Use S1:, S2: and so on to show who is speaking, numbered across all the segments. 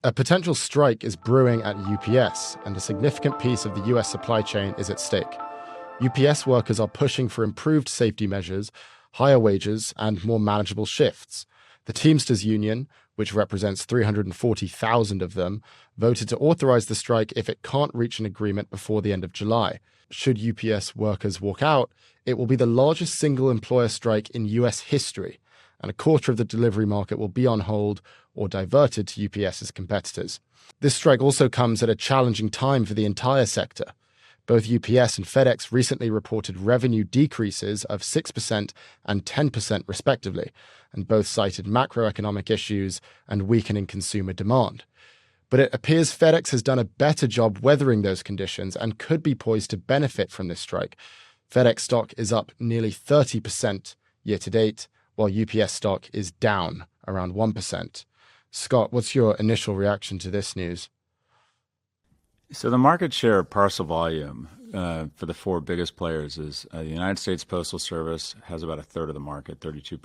S1: A potential strike is brewing at UPS, and a significant piece of the US supply chain is at stake. UPS workers are pushing for improved safety measures, higher wages, and more manageable shifts. The Teamsters Union, which represents 340,000 of them, voted to authorize the strike if it can't reach an agreement before the end of July. Should UPS workers walk out, it will be the largest single employer strike in US history, and a quarter of the delivery market will be on hold or diverted to UPS's competitors. This strike also comes at a challenging time for the entire sector. Both UPS and FedEx recently reported revenue decreases of 6% and 10% respectively, and both cited macroeconomic issues and weakening consumer demand. But it appears FedEx has done a better job weathering those conditions and could be poised to benefit from this strike. FedEx stock is up nearly 30% year to date, while UPS stock is down around 1%. Scott, what's your initial reaction to this news?
S2: So the market share of parcel volume for the four biggest players is the United States Postal Service has about a third of the market, 32%,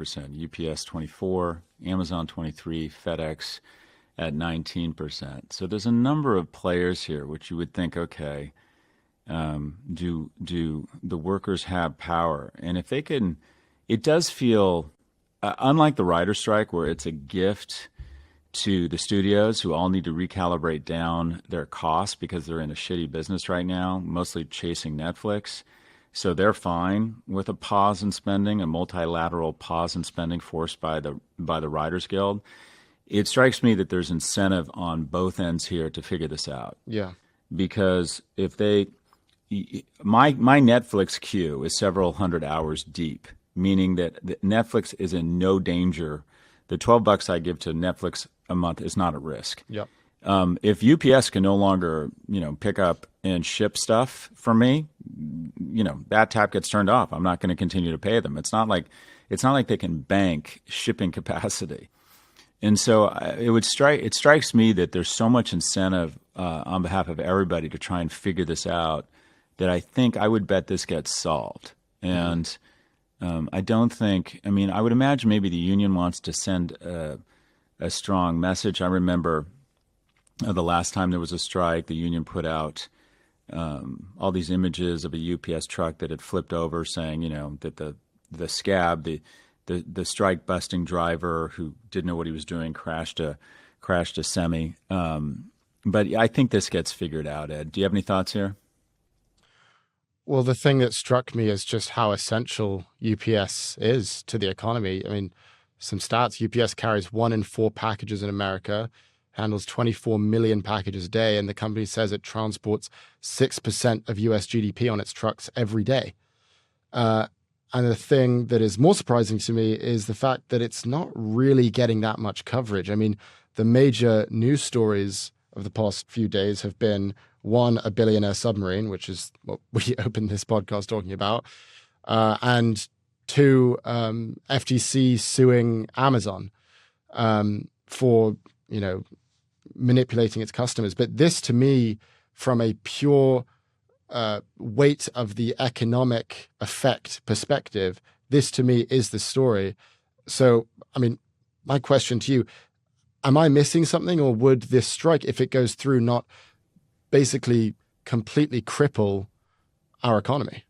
S2: UPS 24%, Amazon 23%, FedEx at 19%. So there's a number of players here, which you would think, okay, do the workers have power? And if they can, it does feel, unlike the writer strike where it's a gift to the studios who all need to recalibrate down their costs because they're in a shitty business right now, mostly chasing Netflix. So they're fine with a pause in spending, a multilateral pause in spending forced by the Writers Guild. It strikes me that there's incentive on both ends here to figure this out.
S1: Yeah.
S2: Because if my Netflix queue is several hundred hours deep, meaning that Netflix is in no danger. The $12 I give to Netflix a month is not at risk.
S1: Yep.
S2: If UPS can no longer, pick up and ship stuff for me, that tap gets turned off. I'm not going to continue to pay them. It's not like they can bank shipping capacity. And so it strikes me that there's so much incentive on behalf of everybody to try and figure this out that I would bet this gets solved. And I would imagine maybe the union wants to send a strong message. I remember the last time there was a strike, the union put out all these images of a UPS truck that had flipped over saying, that the scab, the strike busting driver who didn't know what he was doing crashed a semi. But I think this gets figured out, Ed. Do you have any thoughts here?
S1: Well, the thing that struck me is just how essential UPS is to the economy. I mean, some stats, UPS carries 1 in 4 packages in America, handles 24 million packages a day, and the company says it transports 6% of US GDP on its trucks every day. And the thing that is more surprising to me is the fact that it's not really getting that much coverage. I mean, the major news stories of the past few days have been, one, a billionaire submarine, which is what we opened this podcast talking about, and two, FTC suing Amazon for, manipulating its customers. But this, to me, from a pure weight of the economic effect perspective, this, to me, is the story. So, my question to you, am I missing something, or would this strike, if it goes through, not basically completely cripple our economy?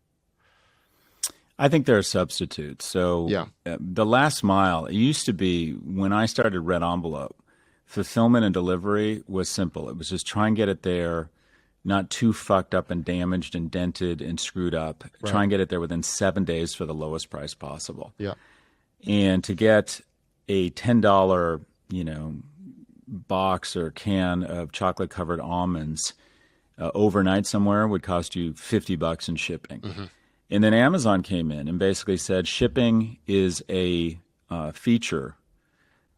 S2: I think there are substitutes. So
S1: yeah.
S2: The last mile, it used to be when I started Red Envelope, fulfillment and delivery was simple. It was just try and get it there, not too fucked up and damaged and dented and screwed up. Right. Try and get it there within 7 days for the lowest price possible.
S1: Yeah.
S2: And to get a $10, box or can of chocolate covered almonds overnight somewhere would cost you $50 in shipping. Mm-hmm. And then Amazon came in and basically said shipping is a feature,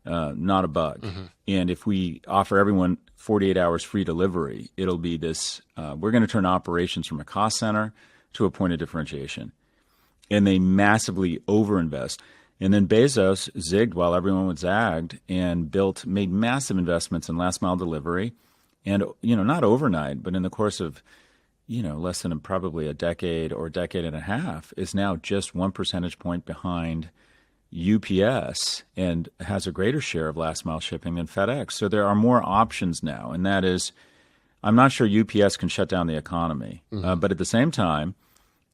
S2: not a bug. Mm-hmm. And if we offer everyone 48 hours free delivery, it'll be this, we're going to turn operations from a cost center to a point of differentiation. And they massively overinvest. And then Bezos zigged while everyone was zagged and made massive investments in last mile delivery. And, not overnight, but in the course of, less than probably a decade or a decade and a half, is now just 1 percentage point behind, UPS and has a greater share of last mile shipping than FedEx. So there are more options now. And that is, I'm not sure UPS can shut down the economy. But at the same time,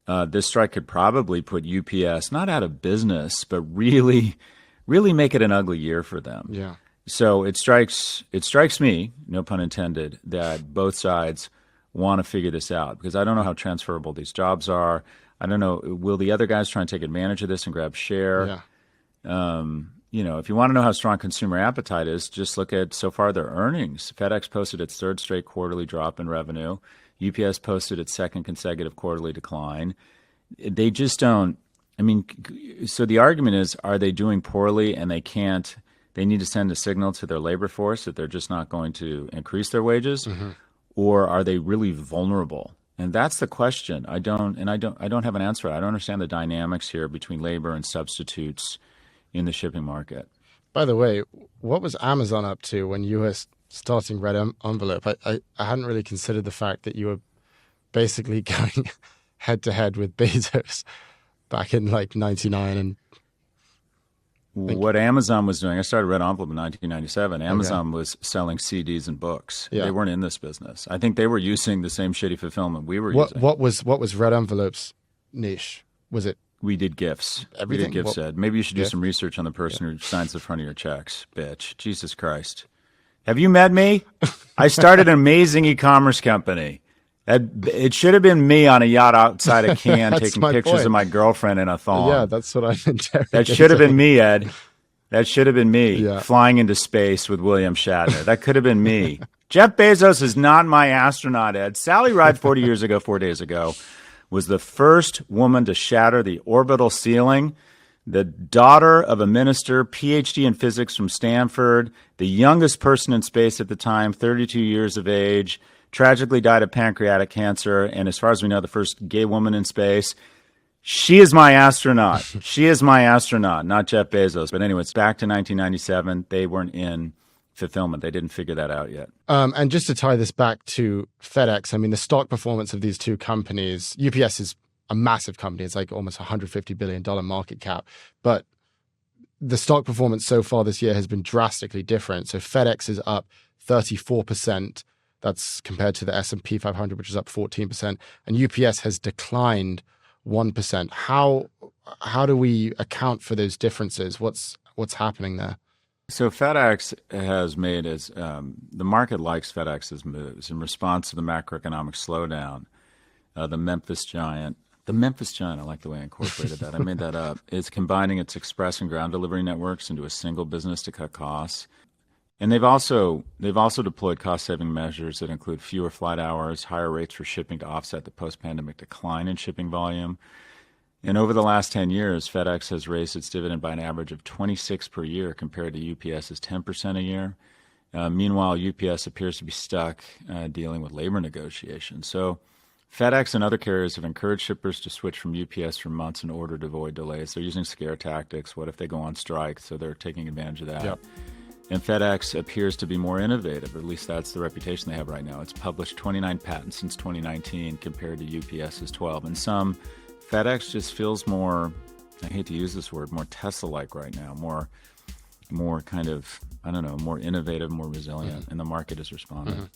S2: this strike could probably put UPS not out of business, but really make it an ugly year for them.
S1: Yeah.
S2: So it strikes me, no pun intended, that both sides want to figure this out, because I don't know how transferable these jobs are. I don't know, will the other guys try and take advantage of this and grab share?
S1: Yeah.
S2: If you want to know how strong consumer appetite is, just look at so far their earnings. FedEx posted its third straight quarterly drop in revenue. UPS posted its second consecutive quarterly decline. They just don't. So the argument is, are they doing poorly and they need to send a signal to their labor force that they're just not going to increase their wages? Or are they really vulnerable? And that's the question. I don't have an answer. I don't understand the dynamics here between labor and substitutes in the shipping market.
S1: By the way, what was Amazon up to when you were starting Red Envelope? I hadn't really considered the fact that you were basically going head to head with Bezos back in like 99. And
S2: what Amazon was doing, I started Red Envelope in 1997. Amazon was selling CDs and books.
S1: Yeah.
S2: They weren't in this business. I think they were using the same shitty fulfillment we were using.
S1: What was Red Envelope's niche? Was it?
S2: We did gifts.
S1: Everything?
S2: We did gifts, Ed. Maybe you should do
S1: gift?
S2: some research on the person who signs the front of your checks, bitch. Jesus Christ. Have you met me? I started an amazing e-commerce company. It should have been me on a yacht outside of Cannes taking pictures of my girlfriend in a thong.
S1: Yeah, that's what I've been interrogating.
S2: That should have been me, Ed. That should have been me,
S1: Yeah.
S2: flying into space with William Shatner. That could have been me. Jeff Bezos is not my astronaut, Ed. Sally Ride 4 days ago, was the first woman to shatter the orbital ceiling. The daughter of a minister, PhD in physics from Stanford, the youngest person in space at the time, 32 years of age, tragically died of pancreatic cancer, and as far as we know, the first gay woman in space. She is my astronaut. She is my astronaut, not Jeff Bezos. But anyway, it's back to 1997. They weren't in fulfillment. They didn't figure that out yet.
S1: And just to tie this back to FedEx, I mean, the stock performance of these two companies, UPS is a massive company. It's like almost $150 billion market cap. But the stock performance so far this year has been drastically different. So FedEx is up 34%. That's compared to the S&P 500, which is up 14%. And UPS has declined 1%. How do we account for those differences? What's happening there?
S2: So FedEx has made the market likes FedEx's moves in response to the macroeconomic slowdown. The Memphis Giant, I like the way I incorporated that. I made that up. Is combining its express and ground delivery networks into a single business to cut costs. And they've also deployed cost-saving measures that include fewer flight hours, higher rates for shipping to offset the post-pandemic decline in shipping volume. And over the last 10 years, FedEx has raised its dividend by an average of 26 per year compared to UPS's 10% a year. Meanwhile, UPS appears to be stuck dealing with labor negotiations. So FedEx and other carriers have encouraged shippers to switch from UPS for months in order to avoid delays. They're using scare tactics. What if they go on strike? So they're taking advantage of that.
S1: Yep.
S2: And FedEx appears to be more innovative, or at least that's the reputation they have right now. It's published 29 patents since 2019 compared to UPS's 12. And FedEx just feels more, I hate to use this word, more Tesla-like right now, more kind of, I don't know, more innovative, more resilient, and the market is responding.